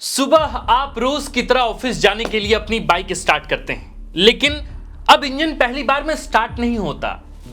सुबह आप रोज की तरह ऑफिस जाने के लिए अपनी बाइक स्टार्ट करते हैं, लेकिन अब इंजन पहली बार में स्टार्ट नहीं होता।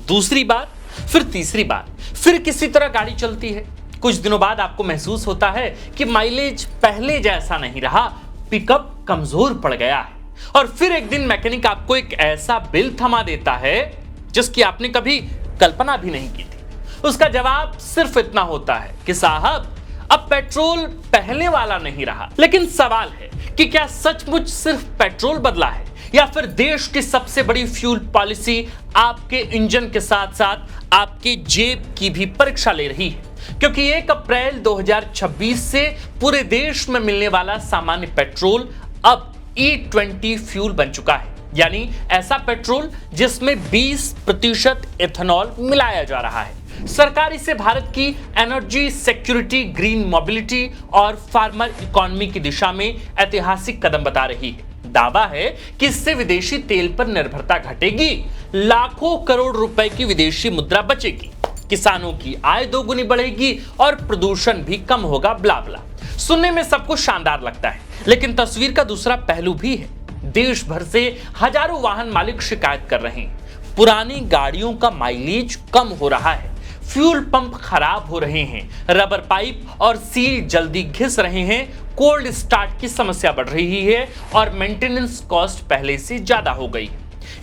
दूसरी बार, फिर तीसरी बार, फिर किसी तरह गाड़ी चलती है। कुछ दिनों बाद आपको महसूस होता है कि माइलेज पहले जैसा नहीं रहा, पिकअप कमजोर पड़ गया है। और फिर एक दिन मैकेनिक आपको एक ऐसा बिल थमा देता है जिसकी आपने कभी कल्पना भी नहीं की थी। उसका जवाब सिर्फ इतना होता है कि साहब, अब पेट्रोल पहले वाला नहीं रहा। लेकिन सवाल है कि क्या सचमुच सिर्फ पेट्रोल बदला है, या फिर देश की सबसे बड़ी फ्यूल पॉलिसी आपके इंजन के साथ साथ आपकी जेब की भी परीक्षा ले रही है? क्योंकि 1 अप्रैल 2026 से पूरे देश में मिलने वाला सामान्य पेट्रोल अब E20 फ्यूल बन चुका है, यानी ऐसा पेट्रोल जिसमें 20% इथेनॉल मिलाया जा रहा है। सरकार इसे भारत की एनर्जी सिक्योरिटी, ग्रीन मोबिलिटी और फार्मर इकोनॉमी की दिशा में ऐतिहासिक कदम बता रही है। दावा है कि इससे विदेशी तेल पर निर्भरता घटेगी, लाखों करोड़ रुपए की विदेशी मुद्रा बचेगी, किसानों की आय दोगुनी बढ़ेगी और प्रदूषण भी कम होगा। ब्ला ब्ला। सुनने में सब कुछ शानदार लगता है, लेकिन तस्वीर का दूसरा पहलू भी है। देश भर से हजारों वाहन मालिक शिकायत कर रहे हैं। पुरानी गाड़ियों का माइलेज कम हो रहा है, फ्यूल पंप खराब हो रहे हैं, रबर पाइप और सील जल्दी घिस रहे हैं, कोल्ड स्टार्ट की समस्या बढ़ रही है और मेंटेनेंस कॉस्ट पहले से ज्यादा हो गई।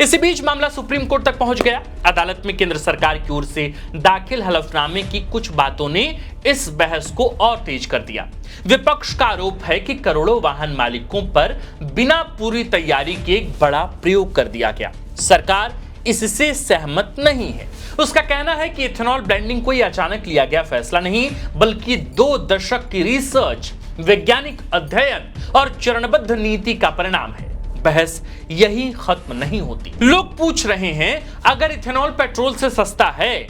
इसी बीच मामला सुप्रीम कोर्ट तक पहुंच गया। अदालत में केंद्र सरकार की ओर से दाखिल हलफनामे की कुछ बातों ने इस बहस को और तेज कर दिया। विपक्ष का आरोप है कि करोड़ों वाहन मालिकों पर बिना पूरी तैयारी के एक बड़ा प्रयोग कर दिया गया। सरकार इससे सहमत नहीं है। उसका कहना है कि इथेनॉल ब्लेंडिंग कोई अचानक लिया गया फैसला नहीं, बल्कि 2 दशक की रिसर्च, वैज्ञानिक अध्ययन और चरणबद्ध नीति का परिणाम है। बहस यही खत्म नहीं होती। लोग पूछ रहे हैं, अगर इथेनॉल पेट्रोल से सस्ता है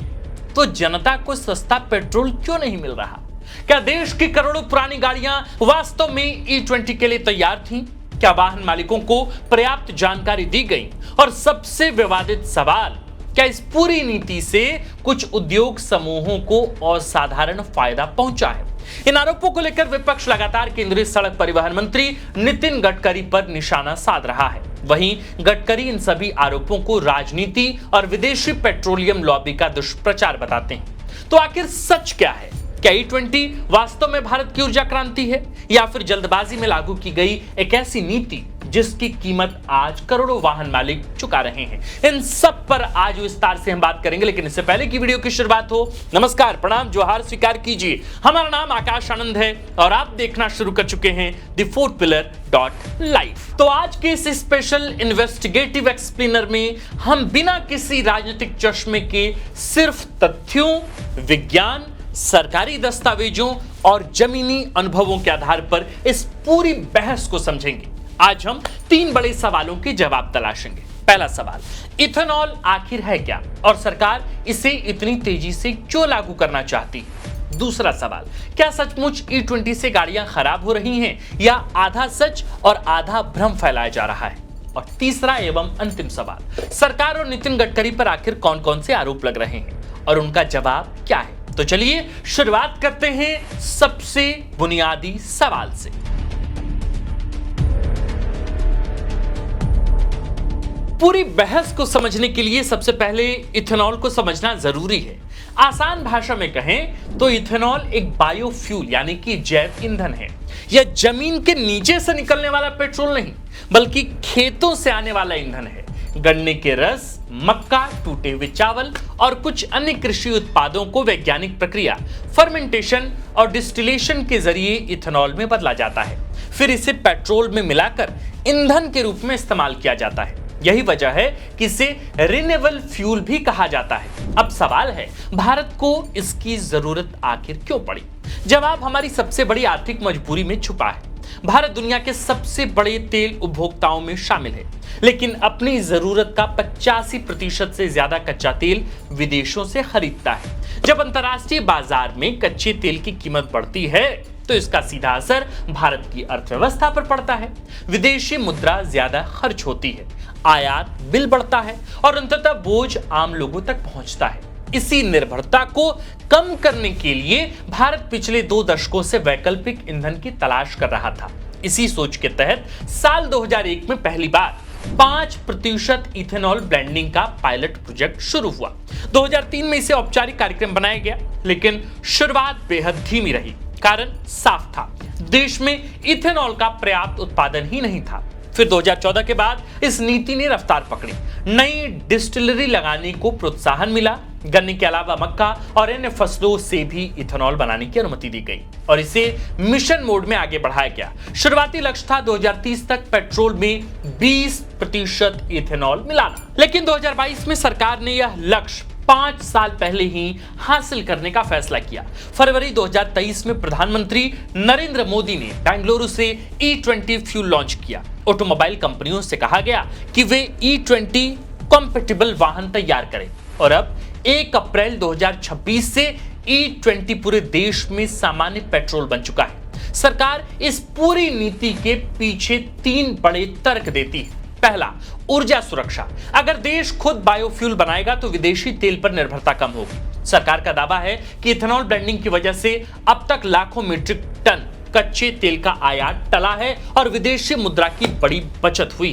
तो जनता को सस्ता पेट्रोल क्यों नहीं मिल रहा? क्या देश की करोड़ों पुरानी गाड़ियां वास्तव में E20 के लिए तैयार थीं? क्या वाहन मालिकों को पर्याप्त जानकारी दी गई? और सबसे विवादित सवाल, क्या इस पूरी नीति से कुछ उद्योग समूहों को असाधारण फायदा पहुंचा है? इन आरोपों को लेकर विपक्ष लगातार केंद्रीय सड़क परिवहन मंत्री नितिन गडकरी पर निशाना साध रहा है। वहीं गडकरी इन सभी आरोपों को राजनीति और विदेशी पेट्रोलियम लॉबी का दुष्प्रचार बताते हैं। तो आखिर सच क्या है? क्या E20 वास्तव में भारत की ऊर्जा क्रांति है, या फिर जल्दबाजी में लागू की गई एक ऐसी नीति जिसकी कीमत आज करोड़ों वाहन मालिक चुका रहे हैं? इन सब पर आज विस्तार से हम बात करेंगे, लेकिन इससे पहले की वीडियो की शुरुआत हो, नमस्कार, प्रणाम, जोहार स्वीकार कीजिए। हमारा नाम आकाश आनंद है और आप देखना शुरू कर चुके हैं thefourthpillar.life। तो आज के इस स्पेशल इन्वेस्टिगेटिव एक्सप्लेनर में हम बिना किसी राजनीतिक चश्मे के सिर्फ तथ्यों, विज्ञान, सरकारी दस्तावेजों और जमीनी अनुभवों के आधार पर इस पूरी बहस को समझेंगे। आज हम 3 बड़े सवालों के जवाब तलाशेंगे। पहला सवाल, इथेनॉल आखिर है क्या और सरकार इसे इतनी तेजी से क्यों लागू करना चाहती है? दूसरा सवाल, क्या सचमुच E20 से गाड़ियां खराब हो रही हैं, या आधा सच और आधा भ्रम फैलाया जा रहा है? और तीसरा एवं अंतिम सवाल, सरकार और नितिन गडकरी पर आखिर कौन कौन से आरोप लग रहे हैं और उनका जवाब क्या है? तो चलिए शुरुआत करते हैं सबसे बुनियादी सवाल से। पूरी बहस को समझने के लिए सबसे पहले इथेनॉल को समझना जरूरी है। आसान भाषा में कहें तो इथेनॉल एक बायोफ्यूल यानी कि जैव ईंधन है। यह जमीन के नीचे से निकलने वाला पेट्रोल नहीं, बल्कि खेतों से आने वाला ईंधन है। गन्ने के रस, मक्का, टूटे हुए चावल और कुछ अन्य कृषि उत्पादों को वैज्ञानिक प्रक्रिया, फर्मेंटेशन और डिस्टिलेशन के जरिए इथेनॉल में बदला जाता है। फिर इसे पेट्रोल में मिलाकर ईंधन के रूप में इस्तेमाल किया जाता है। यही वजह है कि इसे रिन्यूएबल फ्यूल भी कहा जाता है। अब सवाल है, भारत को इसकी जरूरत आखिर क्यों पड़ी? जवाब हमारी सबसे बड़ी आर्थिक मजबूरी में छुपा है। भारत दुनिया के सबसे बड़े तेल उपभोक्ताओं में शामिल है, लेकिन अपनी जरूरत का 85% से ज्यादा कच्चा तेल विदेशों से खरीदता है। जब अंतर्राष्ट्रीय बाजार में कच्चे तेल की कीमत बढ़ती है तो इसका सीधा असर भारत की अर्थव्यवस्था पर पड़ता है। विदेशी मुद्रा ज्यादा खर्च होती है, आयात बिल बढ़ता है और अंततः बोझ आम लोगों तक पहुंचता है। इसी निर्भरता को कम करने के लिए भारत पिछले 2 दशकों से वैकल्पिक ईंधन की तलाश कर रहा था। इसी सोच के तहत साल 2001 में पहली बार 5% इथेनॉल ब्लेंडिंग का पायलट प्रोजेक्ट शुरू हुआ। 2003 में इसे औपचारिक कार्यक्रम बनाया गया, लेकिन शुरुआत बेहद धीमी रही। कारण साफ था, देश में इथेनॉल का पर्याप्त उत्पादन ही नहीं था। फिर 2014 के बाद इस नीति ने रफ्तार पकड़ी, नई डिस्टिलरी लगाने को प्रोत्साहन मिला, गन्ने के अलावा मक्का और अन्य फसलों से भी इथेनॉल बनाने की अनुमति दी गई और इसे मिशन मोड में आगे बढ़ाया गया। शुरुआती लक्ष्य था 2030 तक पेट्रोल में 20% इथेनॉल मिलाना, लेकिन 2022 में सरकार ने यह लक्ष्य 5 साल पहले ही हासिल करने का फैसला किया। फरवरी 2023 में प्रधानमंत्री नरेंद्र मोदी ने बेंगलुरु से E20 फ्यूल लॉन्च किया। ऑटोमोबाइल कंपनियों से कहा गया कि वे E20 कंपैटिबल वाहन तैयार करें और अब 1 अप्रैल 2026 से E20 पूरे देश में सामान्य पेट्रोल बन चुका है। सरकार इस पूरी नीति के पीछे 3 बड़े तर्क देती है। पहला, ऊर्जा सुरक्षा। अगर देश खुद बायोफ्यूल बनाएगा तो विदेशी तेल पर निर्भरता कम होगी। सरकार का दावा है कि इथेनॉल ब्लेंडिंग की वजह से अब तक लाखों मीट्रिक टन कच्चे तेल का आयात टला है और विदेशी मुद्रा की बड़ी बचत हुई।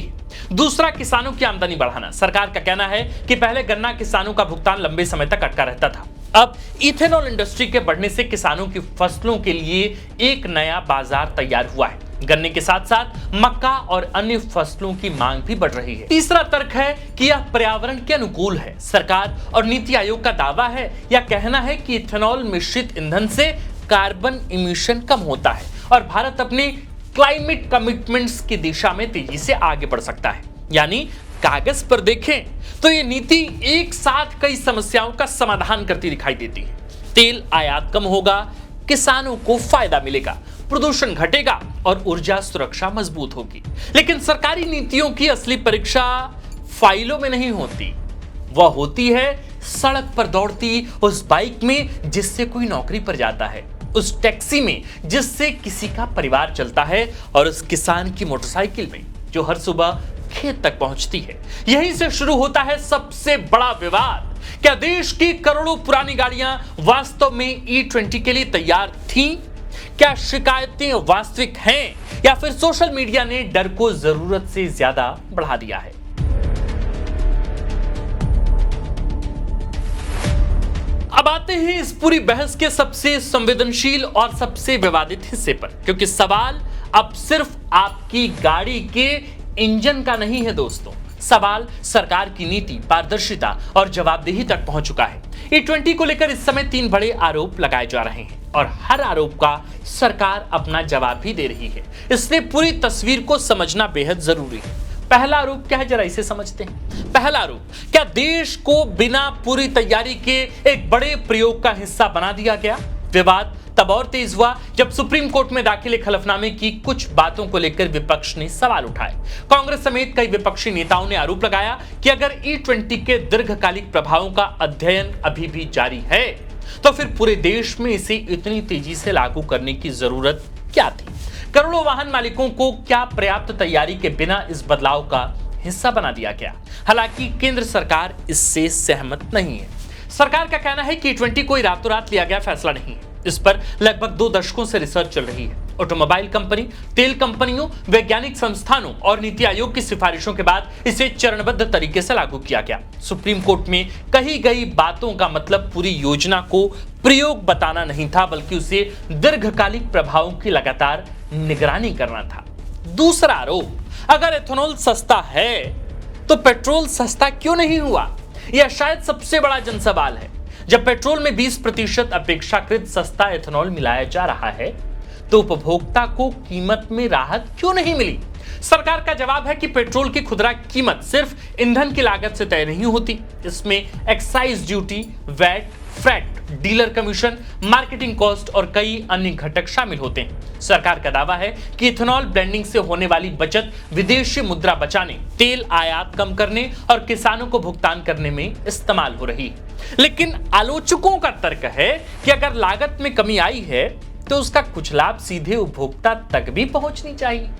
दूसरा, किसानों की आमदनी बढ़ाना। सरकार का कहना है कि पहले गन्ना किसानों का भुगतान लंबे समय तक अटका रहता था। अब इथेनॉल इंडस्ट्री के बढ़ने से किसानों की फसलों के लिए एक नया बाजार तैयार हुआ है। गन्ने के साथ साथ मक्का और अन्य फसलों की मांग भी बढ़ रही है। तीसरा तर्क है कि यह पर्यावरण के अनुकूल है। सरकार और नीति आयोग का दावा है या कहना है कि इथेनॉल मिश्रित ईंधन से कार्बन इमिशन कम होता है और भारत अपने क्लाइमेट कमिटमेंट्स की दिशा में तेजी से आगे बढ़ सकता है। यानी कागज पर देखें तो ये नीति एक साथ कई समस्याओं का समाधान करती दिखाई देती है। तेल आयात कम होगा, किसानों को फायदा मिलेगा, प्रदूषण घटेगा और ऊर्जा सुरक्षा मजबूत होगी। लेकिन सरकारी नीतियों की असली परीक्षा फाइलों में नहीं होती, वह होती है सड़क पर दौड़ती उस बाइक में जिससे कोई नौकरी पर जाता है, उस टैक्सी में जिससे किसी का परिवार चलता है और उस किसान की मोटरसाइकिल में जो हर सुबह खेत तक पहुंचती है। यहीं से शुरू होता है सबसे बड़ा विवाद। क्या देश की करोड़ों पुरानी गाड़ियां वास्तव में E20 के लिए तैयार थीं? क्या शिकायतें वास्तविक हैं या फिर सोशल मीडिया ने डर को जरूरत से ज्यादा बढ़ा दिया है? अब आते हैं इस पूरी बहस के सबसे संवेदनशील और सबसे विवादित हिस्से पर, क्योंकि सवाल अब सिर्फ आपकी गाड़ी के इंजन का नहीं है दोस्तों। सवाल सरकार की नीति, पारदर्शिता और जवाबदेही तक पहुंच चुका है। E20 को लेकर इस समय 3 बड़े आरोप लगाए जा रहे हैं और हर आरोप का सरकार अपना जवाब भी दे रही है। इसलिए पूरी तस्वीर को समझना बेहद जरूरी है। पहला आरोप क्या है, जरा इसे समझते हैं। पहला आरोप, क्या देश को बिना पूरी तैयारी के एक बड़े प्रयोग का हिस्सा बना दिया गया? विवाद तब और तेज हुआ जब सुप्रीम कोर्ट में दाखिल एक हलफनामे की कुछ बातों को लेकर विपक्ष ने सवाल उठाए। कांग्रेस समेत कई विपक्षी नेताओं ने आरोप लगाया कि अगर E20 के दीर्घकालिक प्रभावों का अध्ययन अभी भी जारी है तो फिर पूरे देश में इसे इतनी तेजी से लागू करने की जरूरत क्या थी? करोड़ों वाहन मालिकों को क्या पर्याप्त तैयारी के बिना इस बदलाव का हिस्सा बना दिया गया? हालांकि केंद्र सरकार इससे सहमत नहीं है। सरकार का कहना है कि E20 कोई रातों रात लिया गया फैसला नहीं है। इस पर लगभग 2 दशकों से रिसर्च चल रही है। ऑटोमोबाइल कंपनी, तेल कंपनियों, वैज्ञानिक संस्थानों और नीति आयोग की सिफारिशों के बाद इसे चरणबद्ध तरीके से लागू किया गया। सुप्रीम कोर्ट में कही गई बातों का मतलब पूरी योजना को प्रयोग बताना नहीं था, बल्कि उसे दीर्घकालिक प्रभावों की लगातार निगरानी करना था। दूसरा आरोप, अगर एथेनॉल सस्ता है तो पेट्रोल सस्ता क्यों नहीं हुआ? यह शायद सबसे बड़ा जनसवाल है। जब पेट्रोल में 20% अपेक्षाकृत सस्ता एथेनॉल मिलाया जा रहा है तो उपभोक्ता को कीमत में राहत क्यों नहीं मिली? सरकार का जवाब है कि पेट्रोल की खुदरा कीमत सिर्फ ईंधन की लागत से तय नहीं होती। इसमें excise duty, VAT, freight, dealer commission, marketing cost और कई अन्य घटक शामिल होते हैं। सरकार का दावा है कि इथेनॉल ब्लेंडिंग से होने वाली बचत विदेशी मुद्रा बचाने, तेल आयात कम करने और किसानों को भुगतान करने में इस्तेमाल हो रही है। लेकिन आलोचकों का तर्क है कि अगर लागत में कमी आई है तो उसका कुछ लाभ सीधे उपभोक्ता तक भी पहुंचनी चाहिए।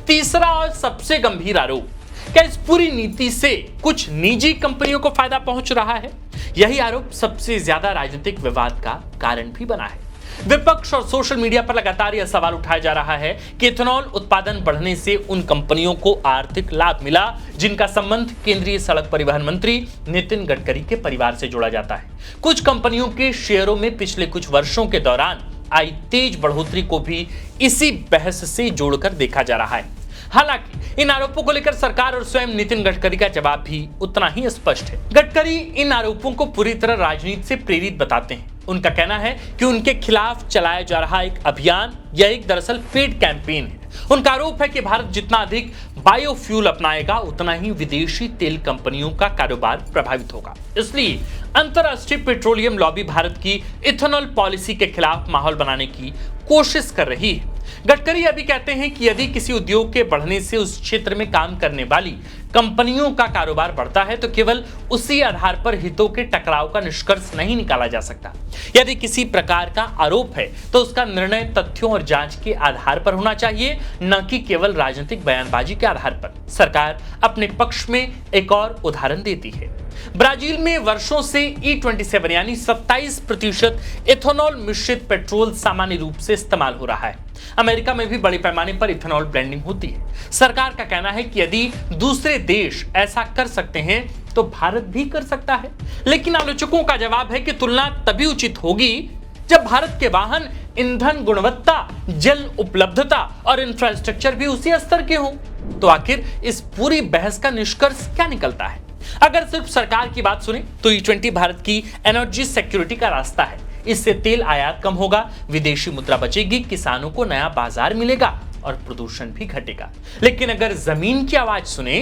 तीसरा और सबसे गंभीर आरोप, क्या इस पूरी नीति से कुछ निजी कंपनियों को फायदा पहुंच रहा है? यही आरोप सबसे ज्यादा राजनीतिक विवाद का कारण भी बना है। विपक्ष और सोशल मीडिया पर लगातार यह सवाल उठाया जा रहा है कि इथेनॉल उत्पादन बढ़ने से उन कंपनियों को आर्थिक लाभ मिला जिनका संबंध केंद्रीय सड़क परिवहन मंत्री नितिन गडकरी के परिवार से जोड़ा जाता है। कुछ कंपनियों के शेयरों में पिछले कुछ वर्षों के दौरान आई तेज बढ़ोतरी को भी इसी बहस से जोड़कर देखा जा रहा है। हालांकि इन आरोपों को लेकर सरकार और स्वयं नितिन गडकरी का जवाब भी उतना ही स्पष्ट है। गडकरी इन आरोपों को पूरी तरह राजनीति से प्रेरित बताते हैं। उनका कहना है कि उनके खिलाफ चलाया जा रहा एक अभियान या एक दरअसल पेड कैंपेन है। उनका आरोप है कि भारत जितना अधिक बायोफ्यूल अपनाएगा उतना ही विदेशी तेल कंपनियों का कारोबार प्रभावित होगा। इसलिए अंतरराष्ट्रीय पेट्रोलियम लॉबी भारत की इथेनॉल पॉलिसी के खिलाफ माहौल बनाने की कोशिश कर रही है। गडकरी अभी कहते हैं कि यदि किसी उद्योग के बढ़ने से उस क्षेत्र में काम करने वाली कंपनियों का कारोबार बढ़ता है तो केवल उसी आधार पर हितों के टकराव का निष्कर्ष नहीं निकाला जा सकता। यदि किसी प्रकार का आरोप है तो उसका निर्णय तथ्यों और जांच के आधार पर होना चाहिए, न कि केवल राजनीतिक बयानबाजी के आधार पर। सरकार अपने पक्ष में एक और उदाहरण देती है। ब्राजील में वर्षों से E27 यानी 27% इथेनॉल मिश्रित पेट्रोल सामान्य रूप से इस्तेमाल हो रहा है। अमेरिका में भी बड़े पैमाने पर इथेनॉल ब्लेंडिंग होती है। सरकार का कहना है कि यदि दूसरे देश ऐसा कर सकते हैं तो भारत भी कर सकता है। लेकिन आलोचकों का जवाब है कि तुलना तभी उचित होगी जब भारत के वाहन, ईंधन गुणवत्ता, जल उपलब्धता और इंफ्रास्ट्रक्चर भी उसी स्तर के हों। तो आखिर इस पूरी बहस का निष्कर्ष क्या निकलता है? अगर सिर्फ सरकार की बात सुने तो E20 भारत की एनर्जी सिक्योरिटी का रास्ता है। इससे तेल आयात कम होगा, विदेशी मुद्रा बचेगी, किसानों को नया बाजार मिलेगा और प्रदूषण भी घटेगा। लेकिन अगर जमीन की आवाज सुने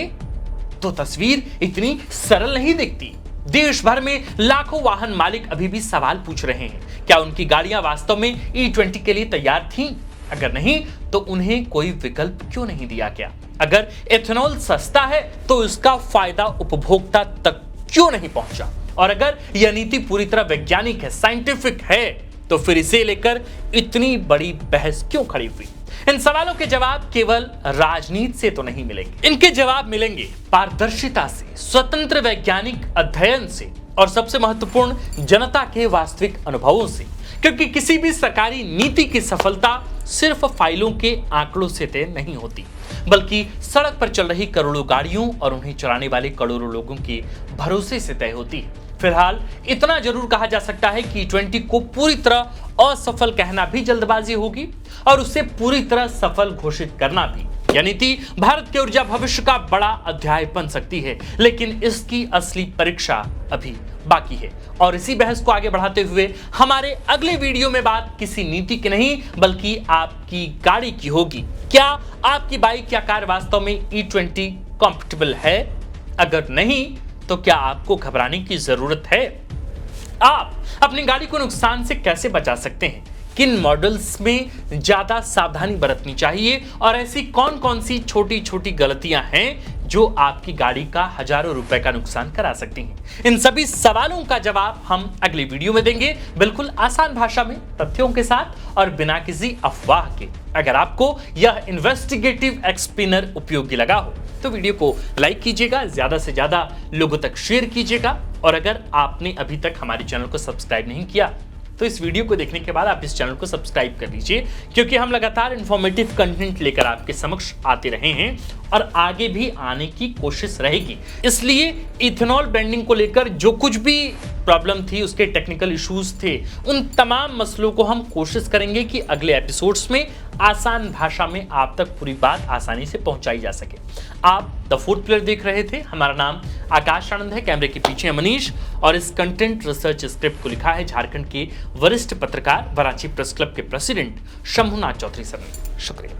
तो तस्वीर इतनी सरल नहीं दिखती। देश भर में लाखों वाहन मालिक अभी भी सवाल पूछ रहे हैं, क्या उनकी गाड़ियां वास्तव में E20 के लिए तैयार थीं? अगर नहीं तो उन्हें कोई विकल्प क्यों नहीं दिया गया? अगर इथेनॉल सस्ता है तो इसका फायदा उपभोक्ता तक क्यों नहीं पहुंचा? और अगर यह नीति पूरी तरह वैज्ञानिक है, साइंटिफिक है, तो फिर इसे लेकर इतनी बड़ी बहस क्यों खड़ी हुई? इन सवालों के जवाब केवल राजनीति से तो नहीं मिलेंगे। इनके जवाब मिलेंगे पारदर्शिता से, स्वतंत्र वैज्ञानिक अध्ययन से और सबसे महत्वपूर्ण जनता के वास्तविक अनुभवों से। क्योंकि किसी भी सरकारी नीति की सफलता सिर्फ फाइलों के आंकड़ों से तय नहीं होती, बल्कि सड़क पर चल रही करोड़ों गाड़ियों और उन्हें चलाने वाले करोड़ों लोगों के भरोसे से तय होती है। फिलहाल इतना जरूर कहा जा सकता है कि E20 को पूरी तरह असफल कहना भी जल्दबाजी होगी और उसे पूरी तरह सफल घोषित करना भी। यह नीति भारत के ऊर्जा भविष्य का बड़ा अध्याय बन सकती है, लेकिन इसकी असली परीक्षा अभी बाकी है। और इसी बहस को आगे बढ़ाते हुए हमारे अगले वीडियो में बात किसी नीति की नहीं बल्कि आपकी गाड़ी की होगी। क्या आपकी बाइक या कार वास्तव में E20 कंफर्टेबल है? अगर नहीं तो क्या आपको घबराने की जरूरत है? आप अपनी गाड़ी को नुकसान से कैसे बचा सकते हैं? किन मॉडल्स में ज्यादा सावधानी बरतनी चाहिए और ऐसी कौन कौन सी छोटी छोटी गलतियां हैं जो आपकी गाड़ी का हजारों रुपए का नुकसान करा सकती हैं? इन सभी सवालों का जवाब हम अगली वीडियो में देंगे, बिल्कुल आसान भाषा में, तथ्यों के साथ और बिना किसी अफवाह के। अगर आपको यह इन्वेस्टिगेटिव एक्सप्लेनर उपयोगी लगा हो तो वीडियो को लाइक कीजिएगा, ज्यादा से ज्यादा लोगों तक शेयर कीजिएगा और अगर आपने अभी तक हमारे चैनल को सब्सक्राइब नहीं किया तो इस वीडियो को देखने के बाद आप इस चैनल को सब्सक्राइब कर लीजिए, क्योंकि हम लगातार इंफॉर्मेटिव कंटेंट लेकर आपके समक्ष आते रहे हैं और आगे भी आने की कोशिश रहेगी। इसलिए इथेनॉल ब्लेंडिंग को लेकर जो कुछ भी प्रॉब्लम थी, उसके टेक्निकल इश्यूज थे, उन तमाम मसलों को हम कोशिश करेंगे कि अगले एपिसोड्स में आसान भाषा में आप तक पूरी बात आसानी से पहुंचाई जा सके। आप द फोर्थ पिलर देख रहे थे। हमारा नाम आकाश आनंद है, कैमरे के पीछे है मनीष और इस कंटेंट रिसर्च स्क्रिप्ट को लिखा है झारखंड के वरिष्ठ पत्रकार, वराची प्रेस क्लब के प्रेसिडेंट शंभुनाथ चौधरी सर ने। शुक्रिया।